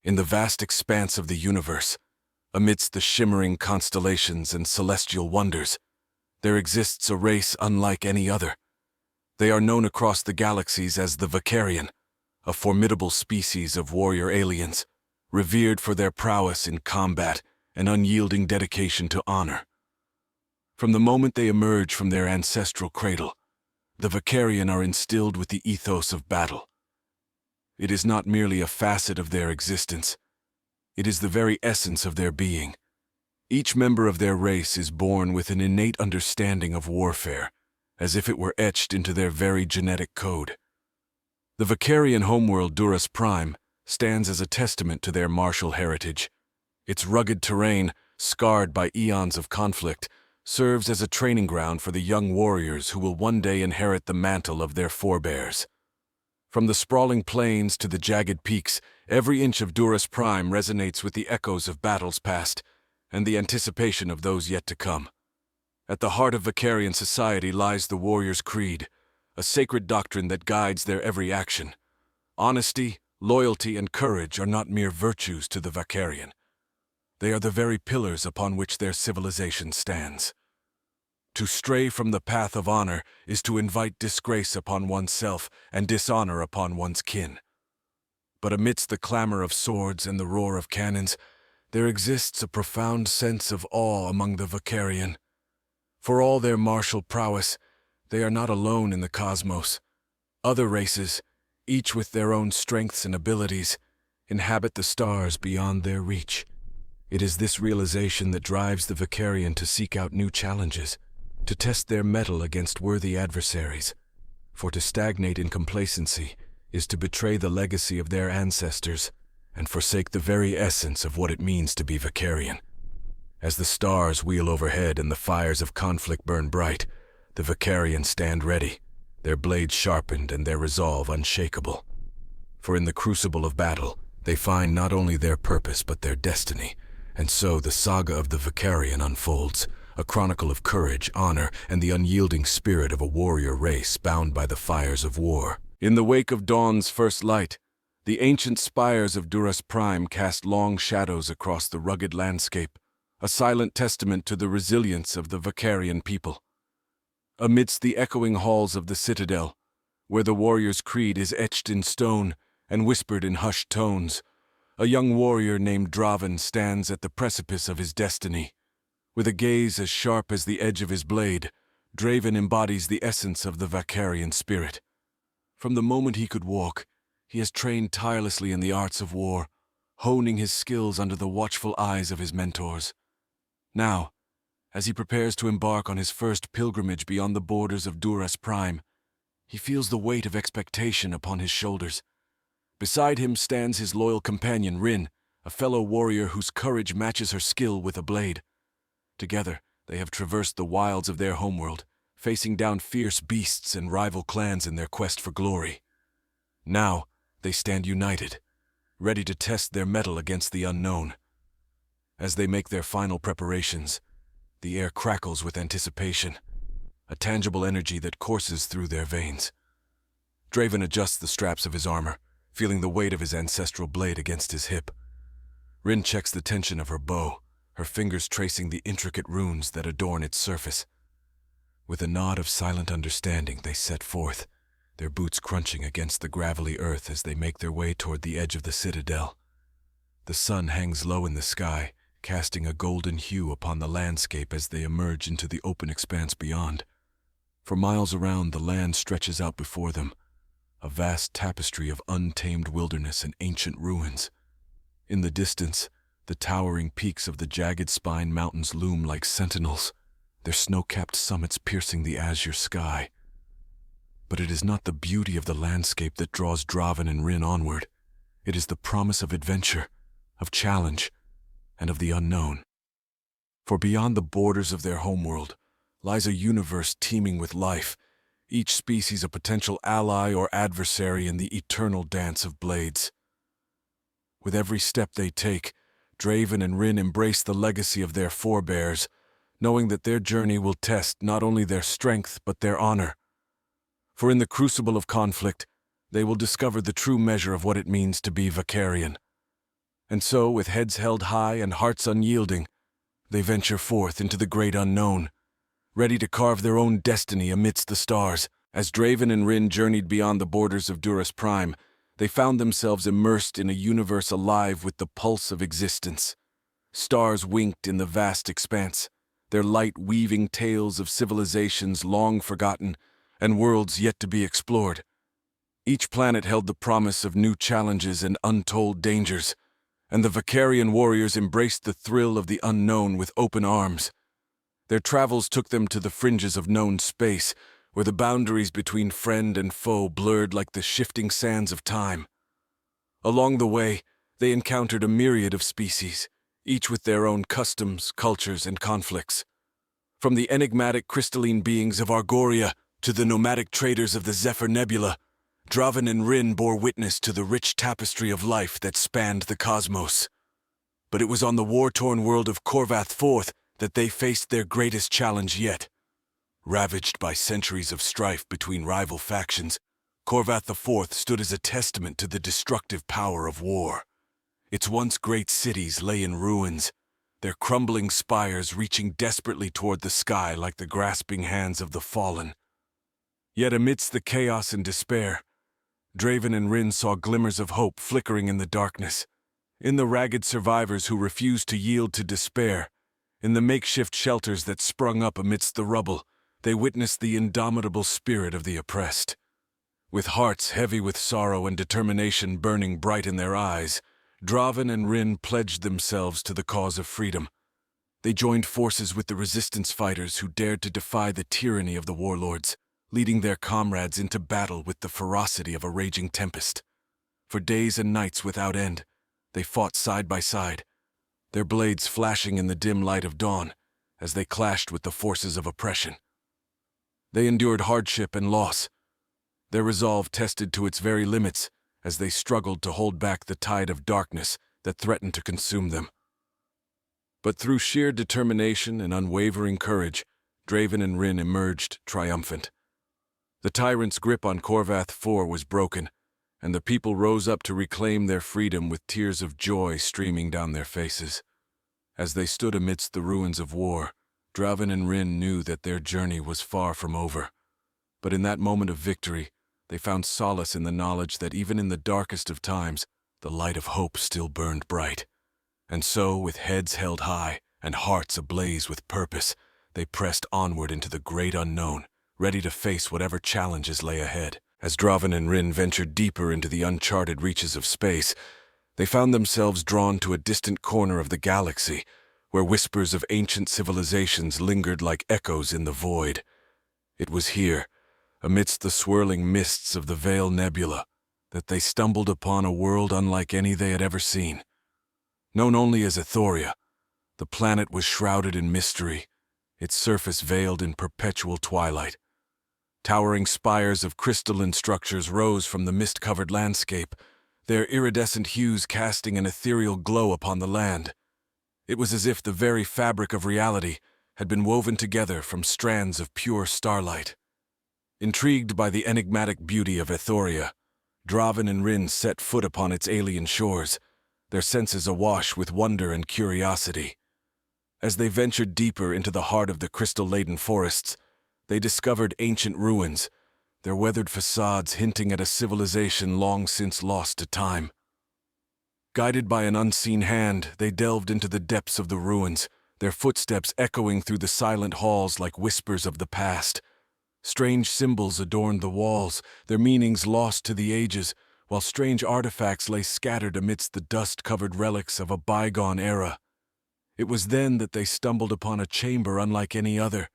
In the vast expanse of the universe, amidst the shimmering constellations and celestial wonders, there exists a race unlike any other. They are known across the galaxies as the Vakarian, a formidable species of warrior aliens, revered for their prowess in combat and unyielding dedication to honor. From the moment they emerge from their ancestral cradle, the Vakarian are instilled with the ethos of battle. It is not merely a facet of their existence. It is the very essence of their being. Each member of their race is born with an innate understanding of warfare, as if it were etched into their very genetic code. The Vakarian homeworld Duras Prime stands as a testament to their martial heritage. Its rugged terrain, scarred by eons of conflict, serves as a training ground for the young warriors who will one day inherit the mantle of their forebears. From the sprawling plains to the jagged peaks, every inch of Duras Prime resonates with the echoes of battles past and the anticipation of those yet to come. At the heart of Vakarian society lies the warrior's creed, a sacred doctrine that guides their every action. Honesty, loyalty, and courage are not mere virtues to the Vakarian. They are the very pillars upon which their civilization stands. To stray from the path of honor is to invite disgrace upon oneself and dishonor upon one's kin. But amidst the clamor of swords and the roar of cannons, there exists a profound sense of awe among the Vakarian. For all their martial prowess, they are not alone in the cosmos. Other races, each with their own strengths and abilities, inhabit the stars beyond their reach. It is this realization that drives the Vakarian to seek out new challenges, to test their mettle against worthy adversaries. For to stagnate in complacency is to betray the legacy of their ancestors and forsake the very essence of what it means to be Vakarian. As the stars wheel overhead and the fires of conflict burn bright, the Vakarian stand ready, their blades sharpened and their resolve unshakable. For in the crucible of battle, they find not only their purpose but their destiny, and so the saga of the Vakarian unfolds, a chronicle of courage, honor, and the unyielding spirit of a warrior race bound by the fires of war. In the wake of dawn's first light, the ancient spires of Duras Prime cast long shadows across the rugged landscape, a silent testament to the resilience of the Vakarian people. Amidst the echoing halls of the citadel, where the warrior's creed is etched in stone and whispered in hushed tones, a young warrior named Draven stands at the precipice of his destiny. With a gaze as sharp as the edge of his blade, Draven embodies the essence of the Vakarian spirit. From the moment he could walk, he has trained tirelessly in the arts of war, honing his skills under the watchful eyes of his mentors. Now, as he prepares to embark on his first pilgrimage beyond the borders of Duras Prime, he feels the weight of expectation upon his shoulders. Beside him stands his loyal companion Rin, a fellow warrior whose courage matches her skill with a blade. Together, they have traversed the wilds of their homeworld, facing down fierce beasts and rival clans in their quest for glory. Now, they stand united, ready to test their mettle against the unknown. As they make their final preparations, the air crackles with anticipation, a tangible energy that courses through their veins. Draven adjusts the straps of his armor, feeling the weight of his ancestral blade against his hip. Rin checks the tension of her bow, her fingers tracing the intricate runes that adorn its surface. With a nod of silent understanding, they set forth, their boots crunching against the gravelly earth as they make their way toward the edge of the citadel. The sun hangs low in the sky, casting a golden hue upon the landscape as they emerge into the open expanse beyond. For miles around, the land stretches out before them, a vast tapestry of untamed wilderness and ancient ruins. In the distance, the towering peaks of the jagged spine mountains loom like sentinels, their snow-capped summits piercing the azure sky. But it is not the beauty of the landscape that draws Draven and Rin onward. It is the promise of adventure, of challenge, and of the unknown. For beyond the borders of their homeworld lies a universe teeming with life, each species a potential ally or adversary in the eternal dance of blades. With every step they take, Draven and Rin embrace the legacy of their forebears, knowing that their journey will test not only their strength but their honor. For in the crucible of conflict, they will discover the true measure of what it means to be Vakarian. And so, with heads held high and hearts unyielding, they venture forth into the great unknown, ready to carve their own destiny amidst the stars. As Draven and Rin journeyed beyond the borders of Duras Prime, they found themselves immersed in a universe alive with the pulse of existence. Stars winked in the vast expanse, their light weaving tales of civilizations long forgotten and worlds yet to be explored. Each planet held the promise of new challenges and untold dangers, and the Vicarian warriors embraced the thrill of the unknown with open arms. Their travels took them to the fringes of known space, where the boundaries between friend and foe blurred like the shifting sands of time. Along the way, they encountered a myriad of species, each with their own customs, cultures, and conflicts. From the enigmatic crystalline beings of Argoria to the nomadic traders of the Zephyr Nebula, Draven and Rin bore witness to the rich tapestry of life that spanned the cosmos. But it was on the war-torn world of Korvath IV that they faced their greatest challenge yet. Ravaged by centuries of strife between rival factions, Korvath IV stood as a testament to the destructive power of war. Its once great cities lay in ruins, their crumbling spires reaching desperately toward the sky like the grasping hands of the fallen. Yet amidst the chaos and despair, Draven and Rin saw glimmers of hope flickering in the darkness. In the ragged survivors who refused to yield to despair, in the makeshift shelters that sprung up amidst the rubble, they witnessed the indomitable spirit of the oppressed. With hearts heavy with sorrow and determination burning bright in their eyes, Draven and Rin pledged themselves to the cause of freedom. They joined forces with the resistance fighters who dared to defy the tyranny of the warlords, leading their comrades into battle with the ferocity of a raging tempest. For days and nights without end, they fought side by side, their blades flashing in the dim light of dawn as they clashed with the forces of oppression. They endured hardship and loss, their resolve tested to its very limits as they struggled to hold back the tide of darkness that threatened to consume them. But through sheer determination and unwavering courage, Draven and Rin emerged triumphant. The tyrant's grip on Korvath IV was broken, and the people rose up to reclaim their freedom with tears of joy streaming down their faces. As they stood amidst the ruins of war, Draven and Rin knew that their journey was far from over. But in that moment of victory, they found solace in the knowledge that even in the darkest of times, the light of hope still burned bright. And so, with heads held high and hearts ablaze with purpose, they pressed onward into the great unknown, ready to face whatever challenges lay ahead. As Draven and Rin ventured deeper into the uncharted reaches of space, they found themselves drawn to a distant corner of the galaxy, where whispers of ancient civilizations lingered like echoes in the void. It was here, amidst the swirling mists of the Veil Nebula, that they stumbled upon a world unlike any they had ever seen. Known only as Ethoria, the planet was shrouded in mystery, its surface veiled in perpetual twilight. Towering spires of crystalline structures rose from the mist-covered landscape, their iridescent hues casting an ethereal glow upon the land. It was as if the very fabric of reality had been woven together from strands of pure starlight. Intrigued by the enigmatic beauty of Ethoria, Draven and Rin set foot upon its alien shores, their senses awash with wonder and curiosity. As they ventured deeper into the heart of the crystal-laden forests, they discovered ancient ruins, their weathered facades hinting at a civilization long since lost to time. Guided by an unseen hand, they delved into the depths of the ruins, their footsteps echoing through the silent halls like whispers of the past. Strange symbols adorned the walls, their meanings lost to the ages, while strange artifacts lay scattered amidst the dust-covered relics of a bygone era. It was then that they stumbled upon a chamber unlike any other,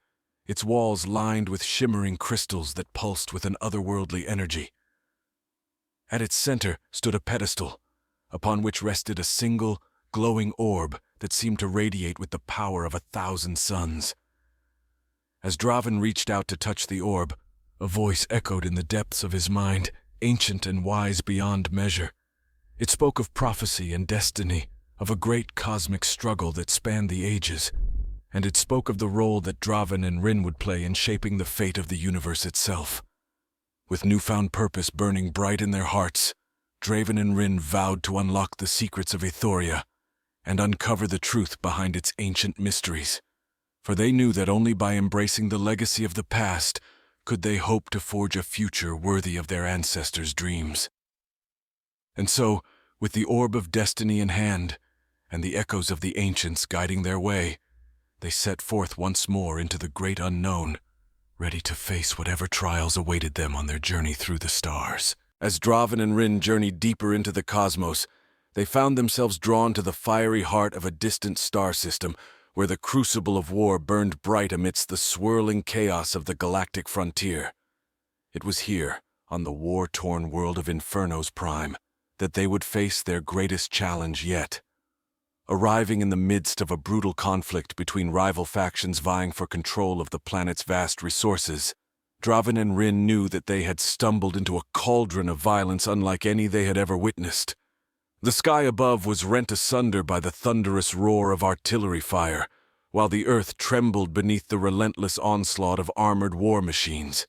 its walls lined with shimmering crystals that pulsed with an otherworldly energy. At its center stood a pedestal, upon which rested a single, glowing orb that seemed to radiate with the power of 1,000 suns. As Draven reached out to touch the orb, a voice echoed in the depths of his mind, ancient and wise beyond measure. It spoke of prophecy and destiny, of a great cosmic struggle that spanned the ages, and it spoke of the role that Draven and Rin would play in shaping the fate of the universe itself. With newfound purpose burning bright in their hearts, Draven and Rin vowed to unlock the secrets of Ethoria and uncover the truth behind its ancient mysteries. For they knew that only by embracing the legacy of the past could they hope to forge a future worthy of their ancestors' dreams. And so, with the orb of destiny in hand, and the echoes of the ancients guiding their way, they set forth once more into the great unknown, ready to face whatever trials awaited them on their journey through the stars. As Draven and Rin journeyed deeper into the cosmos, they found themselves drawn to the fiery heart of a distant star system where the crucible of war burned bright amidst the swirling chaos of the galactic frontier. It was here, on the war-torn world of Inferno's Prime, that they would face their greatest challenge yet. Arriving in the midst of a brutal conflict between rival factions vying for control of the planet's vast resources, Draven and Rin knew that they had stumbled into a cauldron of violence unlike any they had ever witnessed. The sky above was rent asunder by the thunderous roar of artillery fire, while the earth trembled beneath the relentless onslaught of armored war machines.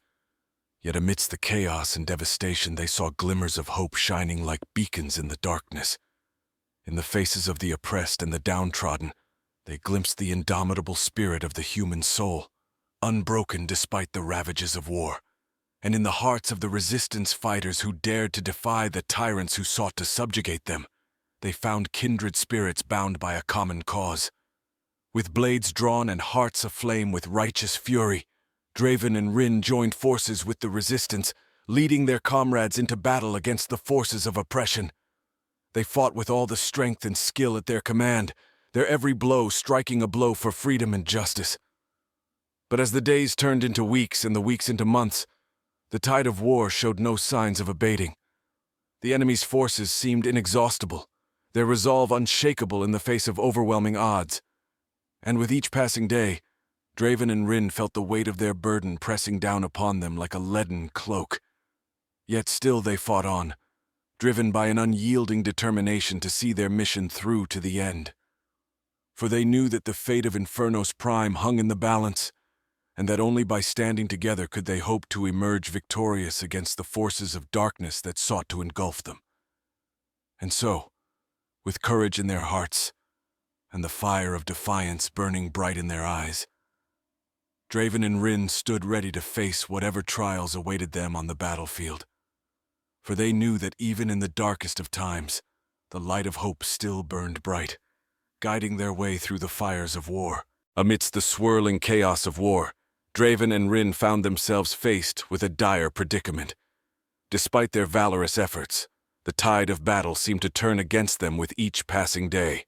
Yet amidst the chaos and devastation they saw glimmers of hope shining like beacons in the darkness. In the faces of the oppressed and the downtrodden, they glimpsed the indomitable spirit of the human soul, unbroken despite the ravages of war. And in the hearts of the resistance fighters who dared to defy the tyrants who sought to subjugate them, they found kindred spirits bound by a common cause. With blades drawn and hearts aflame with righteous fury, Draven and Rin joined forces with the resistance, leading their comrades into battle against the forces of oppression. They fought with all the strength and skill at their command, their every blow striking a blow for freedom and justice. But as the days turned into weeks and the weeks into months, the tide of war showed no signs of abating. The enemy's forces seemed inexhaustible, their resolve unshakable in the face of overwhelming odds. And with each passing day, Draven and Rin felt the weight of their burden pressing down upon them like a leaden cloak. Yet still they fought on, driven by an unyielding determination to see their mission through to the end. For they knew that the fate of Inferno's Prime hung in the balance, and that only by standing together could they hope to emerge victorious against the forces of darkness that sought to engulf them. And so, with courage in their hearts, and the fire of defiance burning bright in their eyes, Draven and Rin stood ready to face whatever trials awaited them on the battlefield. For they knew that even in the darkest of times, the light of hope still burned bright, guiding their way through the fires of war. Amidst the swirling chaos of war, Draven and Rin found themselves faced with a dire predicament. Despite their valorous efforts, the tide of battle seemed to turn against them with each passing day.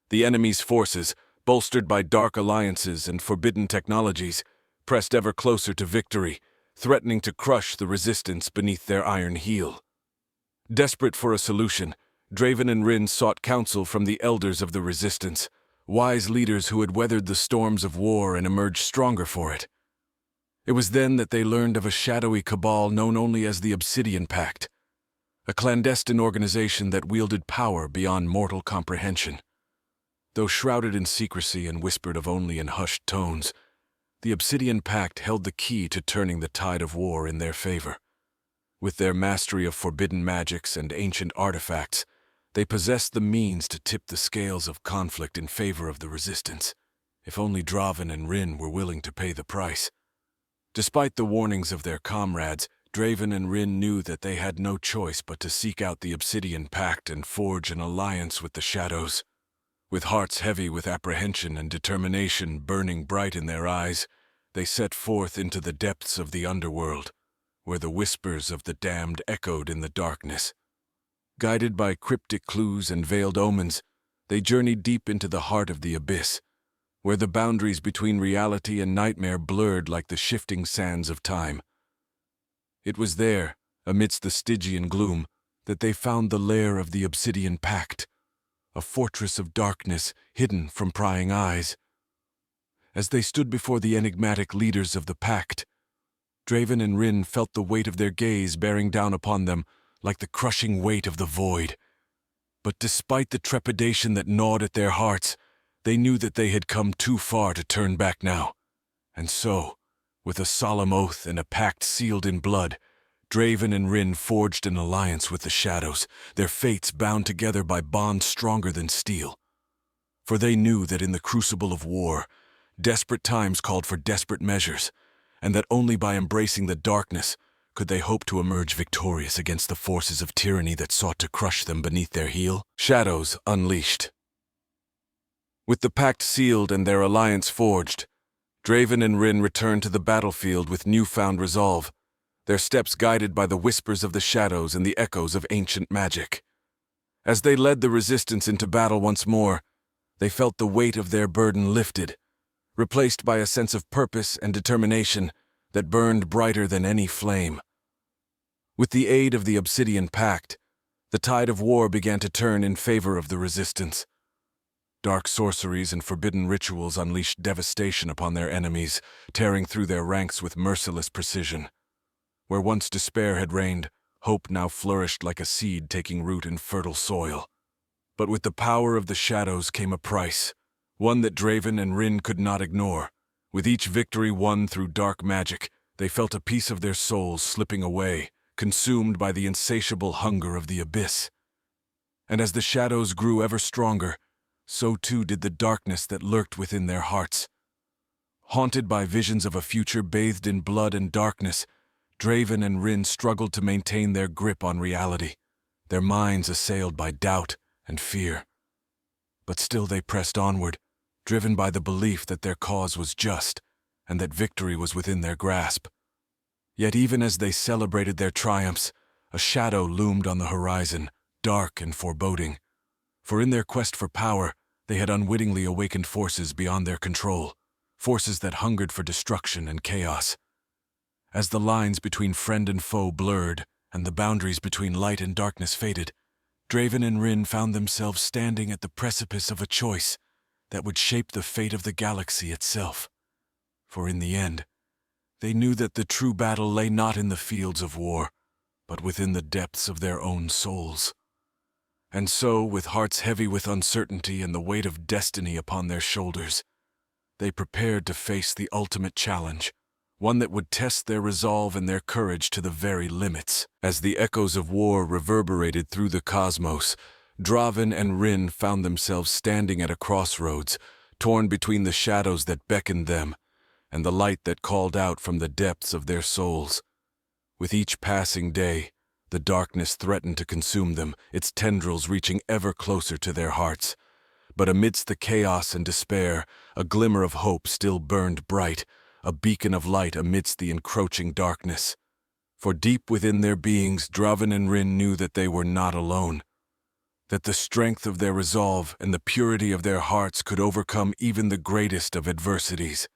The enemy's forces, bolstered by dark alliances and forbidden technologies, pressed ever closer to victory, threatening to crush the resistance beneath their iron heel. Desperate for a solution, Draven and Rin sought counsel from the elders of the resistance, wise leaders who had weathered the storms of war and emerged stronger for it. It was then that they learned of a shadowy cabal known only as the Obsidian Pact, a clandestine organization that wielded power beyond mortal comprehension. Though shrouded in secrecy and whispered of only in hushed tones, the Obsidian Pact held the key to turning the tide of war in their favor. With their mastery of forbidden magics and ancient artifacts, they possessed the means to tip the scales of conflict in favor of the resistance, if only Draven and Rin were willing to pay the price. Despite the warnings of their comrades, Draven and Rin knew that they had no choice but to seek out the Obsidian Pact and forge an alliance with the shadows. With hearts heavy with apprehension and determination burning bright in their eyes, they set forth into the depths of the underworld, where the whispers of the damned echoed in the darkness. Guided by cryptic clues and veiled omens, they journeyed deep into the heart of the abyss, where the boundaries between reality and nightmare blurred like the shifting sands of time. It was there, amidst the Stygian gloom, that they found the lair of the Obsidian Pact, a fortress of darkness hidden from prying eyes. As they stood before the enigmatic leaders of the Pact, Draven and Rin felt the weight of their gaze bearing down upon them like the crushing weight of the void. But despite the trepidation that gnawed at their hearts, they knew that they had come too far to turn back now. And so, with a solemn oath and a pact sealed in blood, Draven and Rin forged an alliance with the shadows, their fates bound together by bonds stronger than steel. For they knew that in the crucible of war, desperate times called for desperate measures, and that only by embracing the darkness could they hope to emerge victorious against the forces of tyranny that sought to crush them beneath their heel. Shadows unleashed. With the pact sealed and their alliance forged, Draven and Rin returned to the battlefield with newfound resolve, their steps guided by the whispers of the shadows and the echoes of ancient magic. As they led the resistance into battle once more, they felt the weight of their burden lifted, replaced by a sense of purpose and determination that burned brighter than any flame. With the aid of the Obsidian Pact, the tide of war began to turn in favor of the resistance. Dark sorceries and forbidden rituals unleashed devastation upon their enemies, tearing through their ranks with merciless precision. Where once despair had reigned, hope now flourished like a seed taking root in fertile soil. But with the power of the shadows came a price, one that Draven and Rin could not ignore. With each victory won through dark magic, they felt a piece of their souls slipping away, consumed by the insatiable hunger of the abyss. And as the shadows grew ever stronger, so too did the darkness that lurked within their hearts. Haunted by visions of a future bathed in blood and darkness, Draven and Rin struggled to maintain their grip on reality, their minds assailed by doubt and fear. But still they pressed onward, driven by the belief that their cause was just and that victory was within their grasp. Yet even as they celebrated their triumphs, a shadow loomed on the horizon, dark and foreboding. For in their quest for power, they had unwittingly awakened forces beyond their control, forces that hungered for destruction and chaos. As the lines between friend and foe blurred, and the boundaries between light and darkness faded, Draven and Rin found themselves standing at the precipice of a choice that would shape the fate of the galaxy itself. For in the end, they knew that the true battle lay not in the fields of war, but within the depths of their own souls. And so, with hearts heavy with uncertainty and the weight of destiny upon their shoulders, they prepared to face the ultimate challenge, one that would test their resolve and their courage to the very limits. As the echoes of war reverberated through the cosmos, Draven and Rin found themselves standing at a crossroads, torn between the shadows that beckoned them and the light that called out from the depths of their souls. With each passing day, the darkness threatened to consume them, its tendrils reaching ever closer to their hearts. But amidst the chaos and despair, a glimmer of hope still burned bright, a beacon of light amidst the encroaching darkness. For deep within their beings, Draven and Rin knew that they were not alone, that the strength of their resolve and the purity of their hearts could overcome even the greatest of adversities.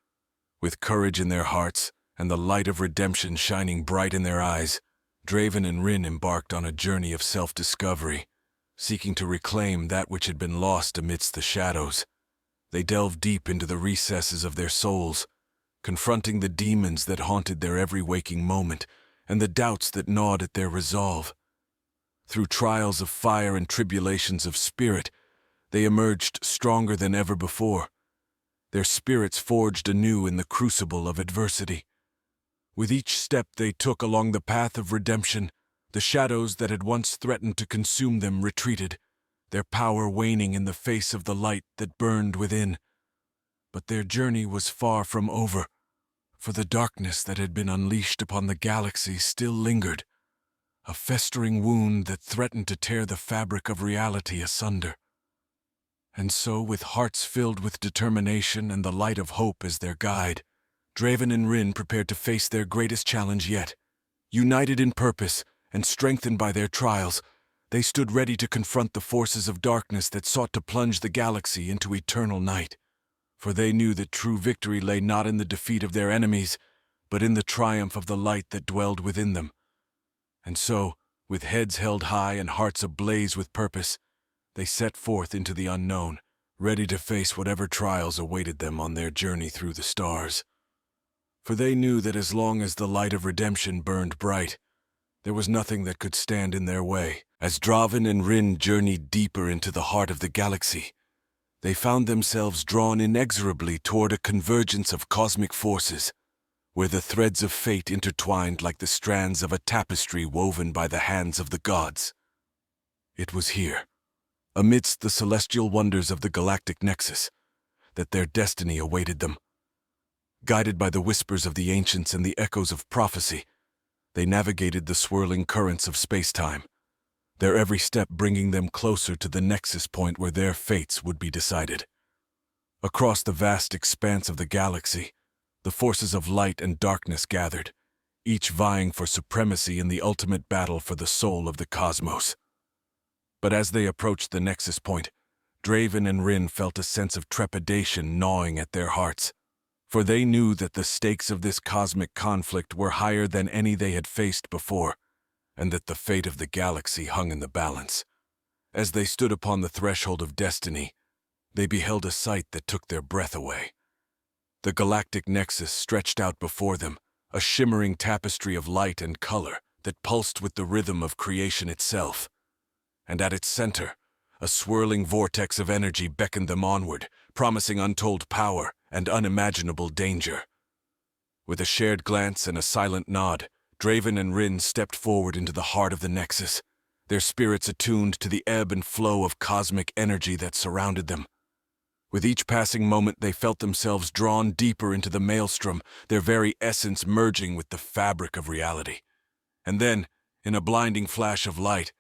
With courage in their hearts and the light of redemption shining bright in their eyes, Draven and Rin embarked on a journey of self-discovery, seeking to reclaim that which had been lost amidst the shadows. They delved deep into the recesses of their souls, confronting the demons that haunted their every waking moment and the doubts that gnawed at their resolve. Through trials of fire and tribulations of spirit, they emerged stronger than ever before, their spirits forged anew in the crucible of adversity. With each step they took along the path of redemption, the shadows that had once threatened to consume them retreated, their power waning in the face of the light that burned within. But their journey was far from over, for the darkness that had been unleashed upon the galaxy still lingered, a festering wound that threatened to tear the fabric of reality asunder. And so, with hearts filled with determination and the light of hope as their guide, Draven and Rin prepared to face their greatest challenge yet. United in purpose and strengthened by their trials, they stood ready to confront the forces of darkness that sought to plunge the galaxy into eternal night. For they knew that true victory lay not in the defeat of their enemies, but in the triumph of the light that dwelled within them. And so, with heads held high and hearts ablaze with purpose, they set forth into the unknown, ready to face whatever trials awaited them on their journey through the stars. For they knew that as long as the light of redemption burned bright, there was nothing that could stand in their way. As Draven and Rin journeyed deeper into the heart of the galaxy, they found themselves drawn inexorably toward a convergence of cosmic forces, where the threads of fate intertwined like the strands of a tapestry woven by the hands of the gods. It was here, amidst the celestial wonders of the galactic nexus, that their destiny awaited them. Guided by the whispers of the ancients and the echoes of prophecy, they navigated the swirling currents of space-time, their every step bringing them closer to the nexus point where their fates would be decided. Across the vast expanse of the galaxy, the forces of light and darkness gathered, each vying for supremacy in the ultimate battle for the soul of the cosmos. But as they approached the nexus point, Draven and Rin felt a sense of trepidation gnawing at their hearts, for they knew that the stakes of this cosmic conflict were higher than any they had faced before, and that the fate of the galaxy hung in the balance. As they stood upon the threshold of destiny, they beheld a sight that took their breath away. The galactic nexus stretched out before them, a shimmering tapestry of light and color that pulsed with the rhythm of creation itself. And at its center, a swirling vortex of energy beckoned them onward, promising untold power and unimaginable danger. With a shared glance and a silent nod, Draven and Rin stepped forward into the heart of the nexus, their spirits attuned to the ebb and flow of cosmic energy that surrounded them. With each passing moment, they felt themselves drawn deeper into the maelstrom, their very essence merging with the fabric of reality. And then, in a blinding flash of light,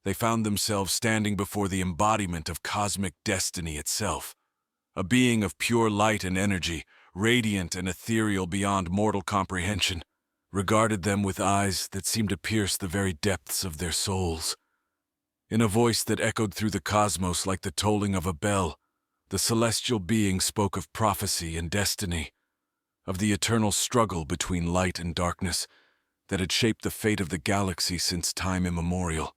they found themselves standing before the embodiment of cosmic destiny itself, a being of pure light and energy, radiant and ethereal beyond mortal comprehension, regarded them with eyes that seemed to pierce the very depths of their souls. In a voice that echoed through the cosmos like the tolling of a bell, the celestial being spoke of prophecy and destiny, of the eternal struggle between light and darkness that had shaped the fate of the galaxy since time immemorial.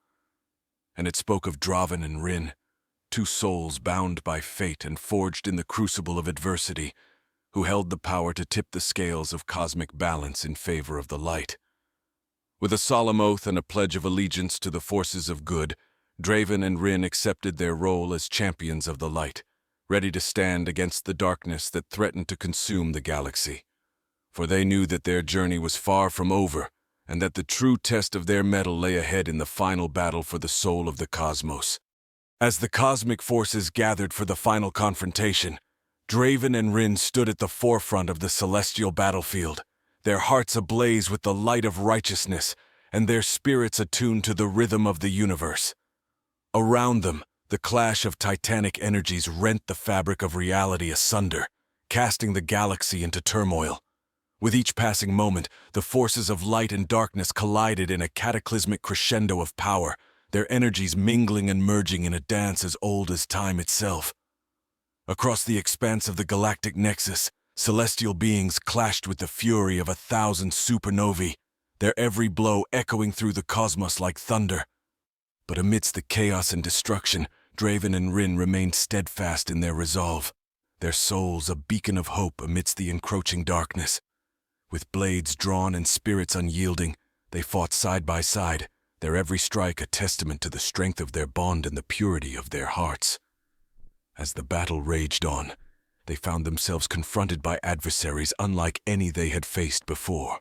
And it spoke of Draven and Rin, two souls bound by fate and forged in the crucible of adversity, who held the power to tip the scales of cosmic balance in favor of the light. With a solemn oath and a pledge of allegiance to the forces of good, Draven and Rin accepted their role as champions of the light, ready to stand against the darkness that threatened to consume the galaxy. For they knew that their journey was far from over, and that the true test of their mettle lay ahead in the final battle for the soul of the cosmos. As the cosmic forces gathered for the final confrontation, Draven and Rin stood at the forefront of the celestial battlefield, their hearts ablaze with the light of righteousness and their spirits attuned to the rhythm of the universe. Around them, the clash of titanic energies rent the fabric of reality asunder, casting the galaxy into turmoil. With each passing moment, the forces of light and darkness collided in a cataclysmic crescendo of power, their energies mingling and merging in a dance as old as time itself. Across the expanse of the galactic nexus, celestial beings clashed with the fury of 1,000 supernovae, their every blow echoing through the cosmos like thunder. But amidst the chaos and destruction, Draven and Rin remained steadfast in their resolve, their souls a beacon of hope amidst the encroaching darkness. With blades drawn and spirits unyielding, they fought side by side, their every strike a testament to the strength of their bond and the purity of their hearts. As the battle raged on, they found themselves confronted by adversaries unlike any they had faced before.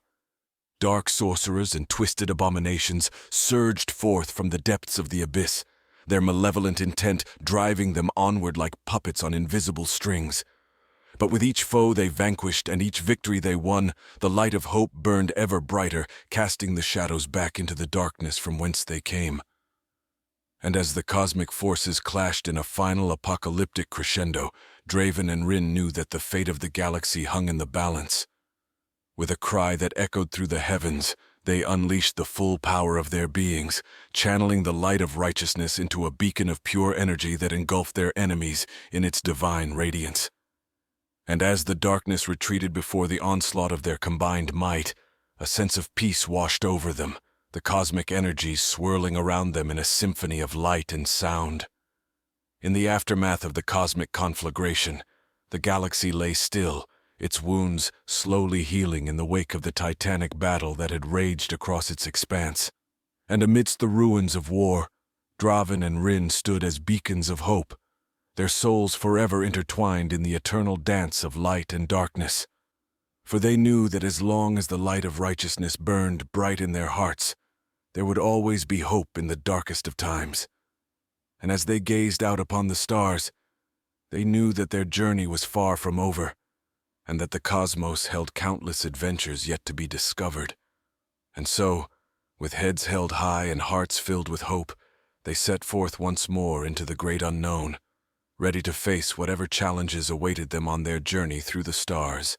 Dark sorcerers and twisted abominations surged forth from the depths of the abyss, their malevolent intent driving them onward like puppets on invisible strings. But with each foe they vanquished and each victory they won, the light of hope burned ever brighter, casting the shadows back into the darkness from whence they came. And as the cosmic forces clashed in a final apocalyptic crescendo, Draven and Rin knew that the fate of the galaxy hung in the balance. With a cry that echoed through the heavens, they unleashed the full power of their beings, channeling the light of righteousness into a beacon of pure energy that engulfed their enemies in its divine radiance. And as the darkness retreated before the onslaught of their combined might, a sense of peace washed over them, the cosmic energies swirling around them in a symphony of light and sound. In the aftermath of the cosmic conflagration, the galaxy lay still, its wounds slowly healing in the wake of the titanic battle that had raged across its expanse. And amidst the ruins of war, Draven and Rin stood as beacons of hope, their souls forever intertwined in the eternal dance of light and darkness. For they knew that as long as the light of righteousness burned bright in their hearts, there would always be hope in the darkest of times. And as they gazed out upon the stars, they knew that their journey was far from over, and that the cosmos held countless adventures yet to be discovered. And so, with heads held high and hearts filled with hope, they set forth once more into the great unknown, ready to face whatever challenges awaited them on their journey through the stars.